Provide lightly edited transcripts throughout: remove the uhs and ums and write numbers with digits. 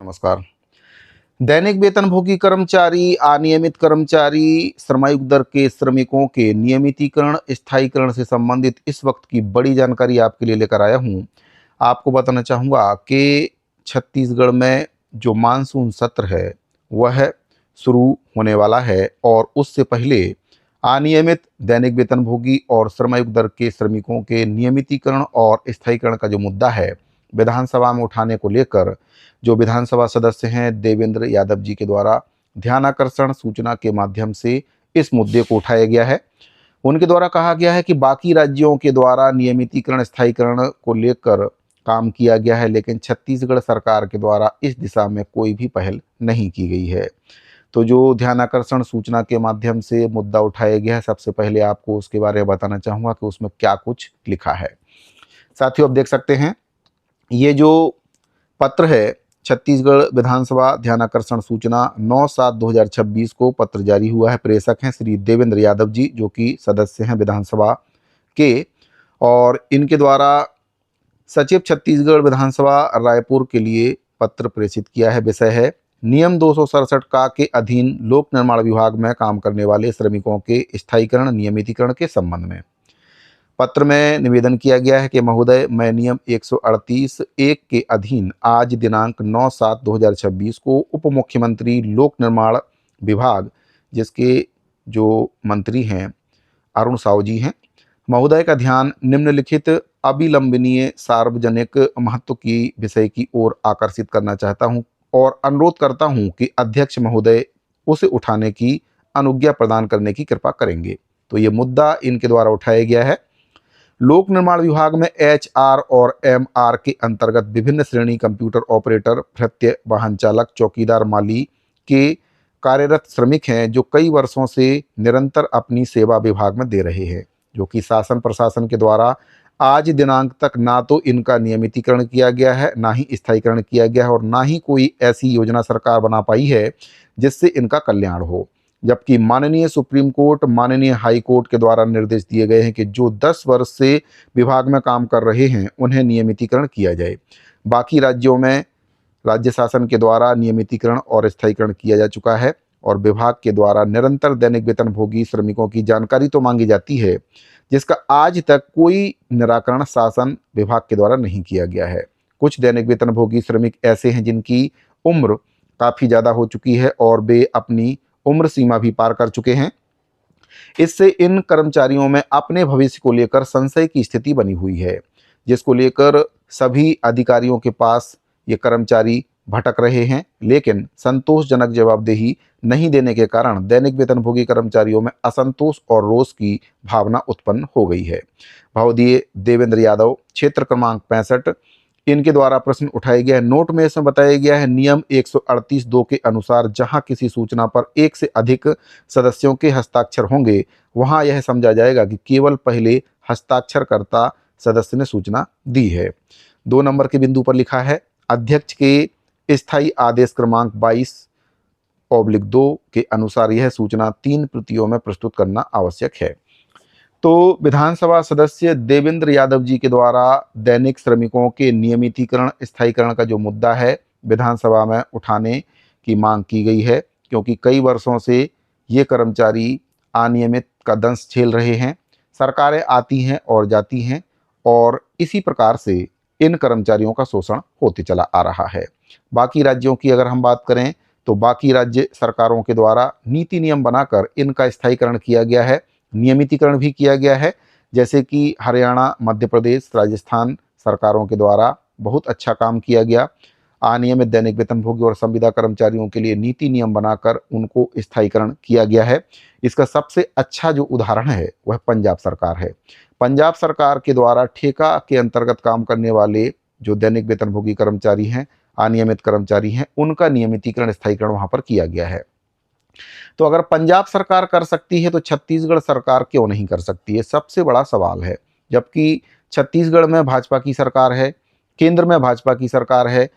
नमस्कार। दैनिक वेतनभोगी कर्मचारी, अनियमित कर्मचारी, श्रमायुक्त दर के श्रमिकों के नियमितीकरण, स्थायीकरण से संबंधित इस वक्त की बड़ी जानकारी आपके लिए लेकर आया हूं। आपको बताना चाहूँगा कि छत्तीसगढ़ में जो मानसून सत्र है, वह शुरू होने वाला है और उससे पहले अनियमित दैनिक वेतनभोगी और श्रमायुक्त दर के श्रमिकों के नियमितीकरण और स्थायीकरण का जो मुद्दा है, विधानसभा में उठाने को लेकर जो विधानसभा सदस्य हैं देवेंद्र यादव जी के द्वारा ध्यानाकर्षण सूचना के माध्यम से इस मुद्दे को उठाया गया है। उनके द्वारा कहा गया है कि बाकी राज्यों के द्वारा नियमितीकरण स्थायीकरण को लेकर काम किया गया है, लेकिन छत्तीसगढ़ सरकार के द्वारा इस दिशा में कोई भी पहल नहीं की गई है। तो जो ध्यानाकर्षण सूचना के माध्यम से मुद्दा उठाया गया है, सबसे पहले आपको उसके बारे में बताना चाहूँगा कि उसमें क्या कुछ लिखा है। साथियों, आप देख सकते हैं, ये जो पत्र है, छत्तीसगढ़ विधानसभा ध्यानाकर्षण सूचना 9/7/2026 को पत्र जारी हुआ है। प्रेषक हैं श्री देवेंद्र यादव जी, जो कि सदस्य हैं विधानसभा के, और इनके द्वारा सचिव छत्तीसगढ़ विधानसभा रायपुर के लिए पत्र प्रेषित किया है। विषय है नियम 267 का के अधीन लोक निर्माण विभाग में काम करने वाले श्रमिकों के स्थायीकरण नियमितीकरण के संबंध में। पत्र में निवेदन किया गया है कि महोदय, मैं नियम 138(1) के अधीन आज दिनांक 9/7/2026 को उप मुख्यमंत्री लोक निर्माण विभाग, जिसके जो मंत्री हैं अरुण साव जी हैं, महोदय का ध्यान निम्नलिखित अविलंबनीय सार्वजनिक महत्व की विषय की ओर आकर्षित करना चाहता हूं और अनुरोध करता हूं कि अध्यक्ष महोदय उसे उठाने की अनुज्ञा प्रदान करने की कृपा करेंगे। तो ये मुद्दा इनके द्वारा उठाया गया है। लोक निर्माण विभाग में HR और MR के अंतर्गत विभिन्न श्रेणी कंप्यूटर ऑपरेटर, भृत्य, वाहन चालक, चौकीदार, माली के कार्यरत श्रमिक हैं, जो कई वर्षों से निरंतर अपनी सेवा विभाग में दे रहे हैं, जो कि शासन प्रशासन के द्वारा आज दिनांक तक ना तो इनका नियमितीकरण किया गया है, ना ही स्थायीकरण किया गया है, और ना ही कोई ऐसी योजना सरकार बना पाई है जिससे इनका कल्याण हो। जबकि माननीय सुप्रीम कोर्ट, माननीय हाई कोर्ट के द्वारा निर्देश दिए गए हैं कि जो 10 वर्ष से विभाग में काम कर रहे हैं उन्हें नियमितीकरण किया जाए। बाकी राज्यों में राज्य शासन के द्वारा नियमितीकरण और स्थायीकरण किया जा चुका है और विभाग के द्वारा निरंतर दैनिक वेतनभोगी श्रमिकों की जानकारी तो मांगी जाती है, जिसका आज तक कोई निराकरण शासन विभाग के द्वारा नहीं किया गया है। कुछ दैनिक वेतनभोगी श्रमिक ऐसे हैं जिनकी उम्र काफ़ी ज़्यादा हो चुकी है और वे अपनी उम्र सीमा भी पार कर चुके हैं। इससे इन कर्मचारियों में अपने भविष्य को लेकर संशय की स्थिति बनी हुई है, जिसको लेकर सभी अधिकारियों के पास ये कर्मचारी भटक रहे हैं, लेकिन संतोषजनक जवाबदेही नहीं देने के कारण दैनिक वेतनभोगी कर्मचारियों में असंतोष और रोष की भावना उत्पन्न हो गई है। भावदीय देवेंद्र यादव, क्षेत्र क्रमांक 65, इनके द्वारा प्रश्न उठाया गया है। नोट में इसमें बताया गया है, नियम 138(2) के अनुसार जहां किसी सूचना पर एक से अधिक सदस्यों के हस्ताक्षर होंगे, वहां यह समझा जाएगा कि केवल पहले हस्ताक्षरकर्ता सदस्य ने सूचना दी है। 2 नंबर के बिंदु पर लिखा है, अध्यक्ष के स्थायी आदेश क्रमांक 22/2 के अनुसार यह सूचना 3 प्रतियों में प्रस्तुत करना आवश्यक है। तो विधानसभा सदस्य देवेंद्र यादव जी के द्वारा दैनिक श्रमिकों के नियमितीकरण स्थायीकरण का जो मुद्दा है, विधानसभा में उठाने की मांग की गई है, क्योंकि कई वर्षों से ये कर्मचारी अनियमित का दंश झेल रहे हैं। सरकारें आती हैं और जाती हैं और इसी प्रकार से इन कर्मचारियों का शोषण होते चला आ रहा है। बाकी राज्यों की अगर हम बात करें तो बाकी राज्य सरकारों के द्वारा नीति नियम बनाकर इनका स्थायीकरण किया गया है, नियमितीकरण भी किया गया है। जैसे कि हरियाणा, मध्य प्रदेश, राजस्थान सरकारों के द्वारा बहुत अच्छा काम किया गया। अनियमित दैनिक वेतनभोगी और संविदा कर्मचारियों के लिए नीति नियम बनाकर उनको स्थायीकरण किया गया है। इसका सबसे अच्छा जो उदाहरण है वह पंजाब सरकार है। पंजाब सरकार के द्वारा ठेका के अंतर्गत काम करने वाले जो दैनिक वेतनभोगी कर्मचारी हैं, अनियमित कर्मचारी हैं, उनका नियमितीकरण स्थायीकरण वहाँ पर किया गया है। तो अगर पंजाब सरकार कर सकती है तो छत्तीसगढ़ सरकार क्यों नहीं कर सकती है, सबसे बड़ा सवाल है। जबकि छत्तीसगढ़ में भाजपा की सरकार है, केंद्र में भाजपा की सरकार है,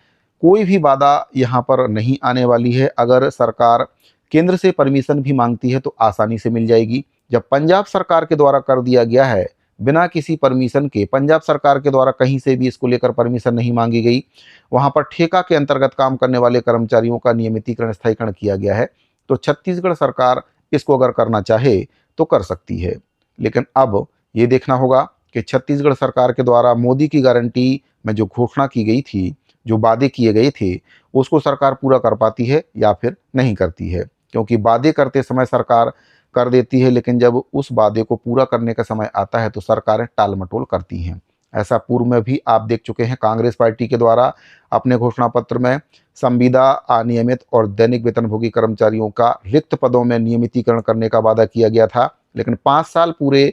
कोई भी बाधा यहाँ पर नहीं आने वाली है। अगर सरकार केंद्र से परमिशन भी मांगती है तो आसानी से मिल जाएगी। जब पंजाब सरकार के द्वारा कर दिया गया है, बिना किसी परमिशन के, पंजाब सरकार के द्वारा कहीं से भी इसको लेकर परमिशन नहीं मांगी गई। वहां पर ठेका के अंतर्गत काम करने वाले कर्मचारियों का नियमितीकरण, स्थायीकरण किया गया है। तो छत्तीसगढ़ सरकार इसको अगर करना चाहे तो कर सकती है। लेकिन अब ये देखना होगा कि छत्तीसगढ़ सरकार के द्वारा मोदी की गारंटी में जो घोषणा की गई थी, जो वादे किए गए थे, उसको सरकार पूरा कर पाती है या फिर नहीं करती है। क्योंकि वादे करते समय सरकार कर देती है, लेकिन जब उस वादे को पूरा करने का समय आता है तो सरकारें टाल मटोल करती हैं। ऐसा पूर्व में भी आप देख चुके हैं। कांग्रेस पार्टी के द्वारा अपने घोषणा पत्र में संविदा, अनियमित और दैनिक वेतनभोगी कर्मचारियों का रिक्त पदों में नियमितीकरण करने का वादा किया गया था। लेकिन 5 साल पूरे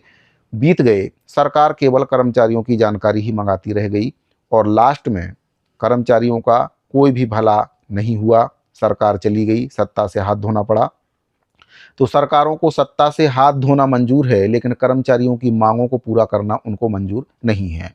बीत गए, सरकार केवल कर्मचारियों की जानकारी ही मंगाती रह गई और लास्ट में कर्मचारियों का कोई भी भला नहीं हुआ। सरकार चली गई, सत्ता से हाथ धोना पड़ा। तो सरकारों को सत्ता से हाथ धोना मंजूर है, लेकिन कर्मचारियों की मांगों को पूरा करना उनको मंजूर नहीं है।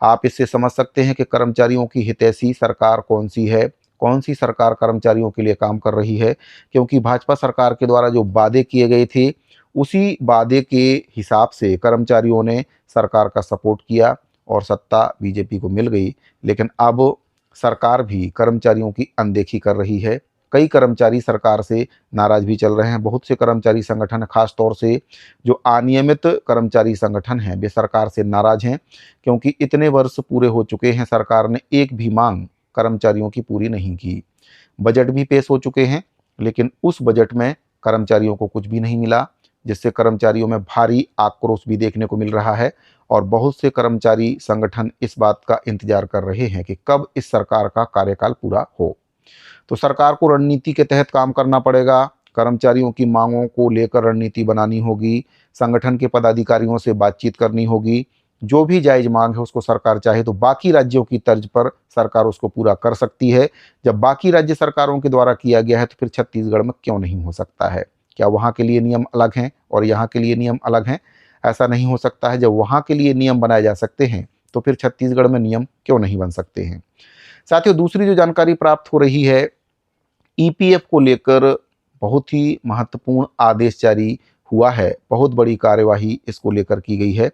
आप इससे समझ सकते हैं कि कर्मचारियों की हितैषी सरकार कौन सी है, कौन सी सरकार कर्मचारियों के लिए काम कर रही है। क्योंकि भाजपा सरकार के द्वारा जो वादे किए गए थे, उसी वादे के हिसाब से कर्मचारियों ने सरकार का सपोर्ट किया और सत्ता बीजेपी को मिल गई। लेकिन अब सरकार भी कर्मचारियों की अनदेखी कर रही है। कई कर्मचारी सरकार से नाराज भी चल रहे हैं। बहुत से कर्मचारी संगठन, खास तौर से जो अनियमित कर्मचारी संगठन हैं, वे सरकार से नाराज हैं। क्योंकि इतने वर्ष पूरे हो चुके हैं, सरकार ने एक भी मांग कर्मचारियों की पूरी नहीं की। बजट भी पेश हो चुके हैं, लेकिन उस बजट में कर्मचारियों को कुछ भी नहीं मिला, जिससे कर्मचारियों में भारी आक्रोश भी देखने को मिल रहा है। और बहुत से कर्मचारी संगठन इस बात का इंतजार कर रहे हैं कि कब इस सरकार का कार्यकाल पूरा हो। तो सरकार को रणनीति के तहत काम करना पड़ेगा। कर्मचारियों की मांगों को लेकर रणनीति बनानी होगी, संगठन के पदाधिकारियों से बातचीत करनी होगी। जो भी जायज मांग है उसको सरकार चाहे तो बाकी राज्यों की तर्ज पर सरकार उसको पूरा कर सकती है। जब बाकी राज्य सरकारों के द्वारा किया गया है तो फिर छत्तीसगढ़ में क्यों नहीं हो सकता है? क्या वहाँ के लिए नियम अलग हैं और यहाँ के लिए नियम अलग हैं? ऐसा नहीं हो सकता है। जब वहाँ के लिए नियम बनाए जा सकते हैं तो फिर छत्तीसगढ़ में नियम क्यों नहीं बन सकते हैं? साथियों, दूसरी जो जानकारी प्राप्त हो रही है, ईपीएफ को लेकर बहुत ही महत्वपूर्ण आदेश जारी हुआ है। बहुत बड़ी कार्यवाही इसको लेकर की गई है।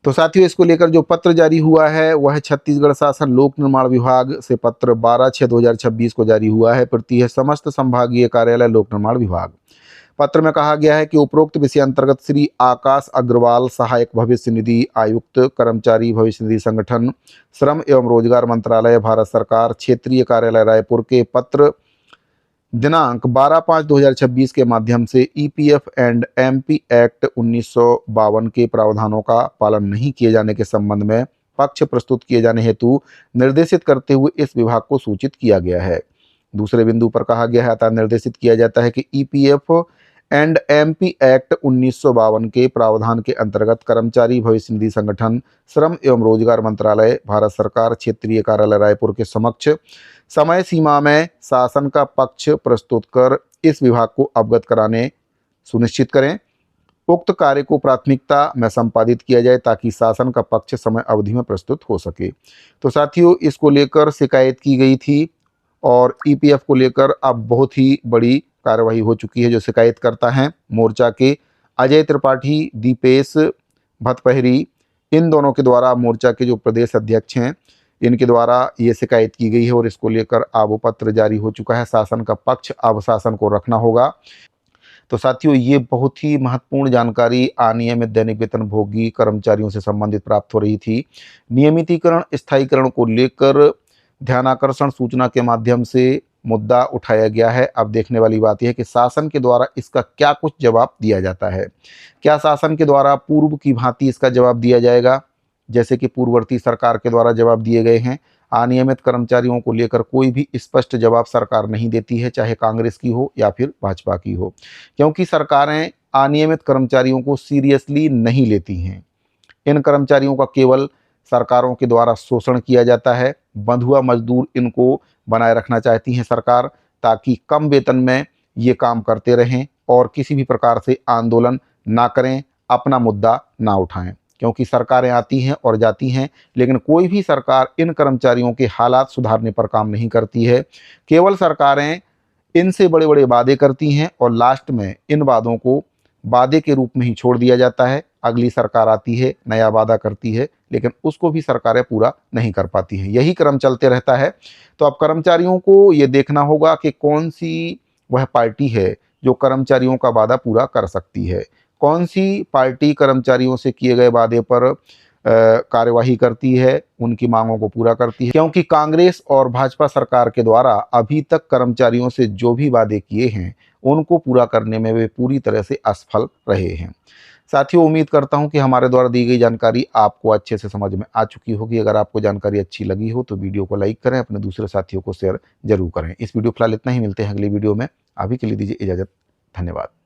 तो साथियों, इसको लेकर जो पत्र जारी हुआ है वह छत्तीसगढ़ शासन लोक निर्माण विभाग से पत्र 12/6/2026 को जारी हुआ है। प्रति है समस्त संभागीय कार्यालय लोक निर्माण विभाग। पत्र में कहा गया है कि उपरोक्त विषय अंतर्गत श्री आकाश अग्रवाल, सहायक भविष्य निधि आयुक्त, कर्मचारी भविष्य निधि संगठन, श्रम एवं रोजगार मंत्रालय, भारत सरकार, क्षेत्रीय कार्यालय रायपुर के पत्र दिनांक 12/5/2026 के माध्यम से ईपीएफ एंड एमपी एक्ट 1952 के प्रावधानों का पालन नहीं किए जाने के संबंध में पक्ष प्रस्तुत किए जाने हेतु निर्देशित करते हुए इस विभाग को सूचित किया गया है। दूसरे बिंदु पर कहा गया है, अतः निर्देशित किया जाता है कि ईपीएफ एंड एमपी एक्ट 1952 के प्रावधान के अंतर्गत कर्मचारी भविष्य निधि संगठन, श्रम एवं रोजगार मंत्रालय, भारत सरकार, क्षेत्रीय कार्यालय रायपुर के समक्ष समय सीमा में शासन का पक्ष प्रस्तुत कर इस विभाग को अवगत कराने सुनिश्चित करें। उक्त कार्य को प्राथमिकता में संपादित किया जाए ताकि शासन का पक्ष समय अवधि में प्रस्तुत हो सके। तो साथियों, इसको लेकर शिकायत की गई थी और ईपीएफ को लेकर अब बहुत ही बड़ी कार्रवाई हो चुकी है। जो शिकायतकर्ता हैं मोर्चा के अजय त्रिपाठी, दीपेश भतपहरी, इन दोनों के द्वारा, मोर्चा के जो प्रदेश अध्यक्ष हैं इनके द्वारा ये शिकायत की गई है और इसको लेकर अब पत्र जारी हो चुका है। शासन का पक्ष अब शासन को रखना होगा। तो साथियों, ये बहुत ही महत्वपूर्ण जानकारी अनियमित दैनिक वेतनभोगी कर्मचारियों से संबंधित प्राप्त हो रही थी। नियमितीकरण, स्थायीकरण को लेकर ध्यानाकर्षण सूचना के माध्यम से मुद्दा उठाया गया है। अब देखने वाली बात यह है कि शासन के द्वारा इसका क्या कुछ जवाब दिया जाता है। क्या शासन के द्वारा पूर्व की भांति इसका जवाब दिया जाएगा, जैसे कि पूर्ववर्ती सरकार के द्वारा जवाब दिए गए हैं? अनियमित कर्मचारियों को लेकर कोई भी स्पष्ट जवाब सरकार नहीं देती है, चाहे कांग्रेस की हो या फिर भाजपा की हो, क्योंकि सरकारें अनियमित कर्मचारियों को सीरियसली नहीं लेती हैं। इन कर्मचारियों का केवल सरकारों के द्वारा शोषण किया जाता है। बंधुआ मजदूर इनको बनाए रखना चाहती हैं सरकार, ताकि कम वेतन में ये काम करते रहें और किसी भी प्रकार से आंदोलन ना करें, अपना मुद्दा ना उठाएं। क्योंकि सरकारें आती हैं और जाती हैं, लेकिन कोई भी सरकार इन कर्मचारियों के हालात सुधारने पर काम नहीं करती है। केवल सरकारें इनसे बड़े बड़े वादे करती हैं और लास्ट में इन वादों को वादे के रूप में ही छोड़ दिया जाता है अगली सरकार आती है, नया वादा करती है, लेकिन उसको भी सरकारें पूरा नहीं कर पाती हैं। यही क्रम चलते रहता है। तो अब कर्मचारियों को ये देखना होगा कि कौन सी वह पार्टी है जो कर्मचारियों का वादा पूरा कर सकती है, कौन सी पार्टी कर्मचारियों से किए गए वादे पर कार्यवाही करती है, उनकी मांगों को पूरा करती है। क्योंकि कांग्रेस और भाजपा सरकार के द्वारा अभी तक कर्मचारियों से जो भी वादे किए हैं उनको पूरा करने में वे पूरी तरह से असफल रहे हैं। साथियों, उम्मीद करता हूं कि हमारे द्वारा दी गई जानकारी आपको अच्छे से समझ में आ चुकी होगी। अगर आपको जानकारी अच्छी लगी हो तो वीडियो को लाइक करें, अपने दूसरे साथियों को शेयर जरूर करें। इस वीडियो फिलहाल इतना ही, मिलते हैं अगली वीडियो में। अभी के लिए दीजिए इजाजत। धन्यवाद।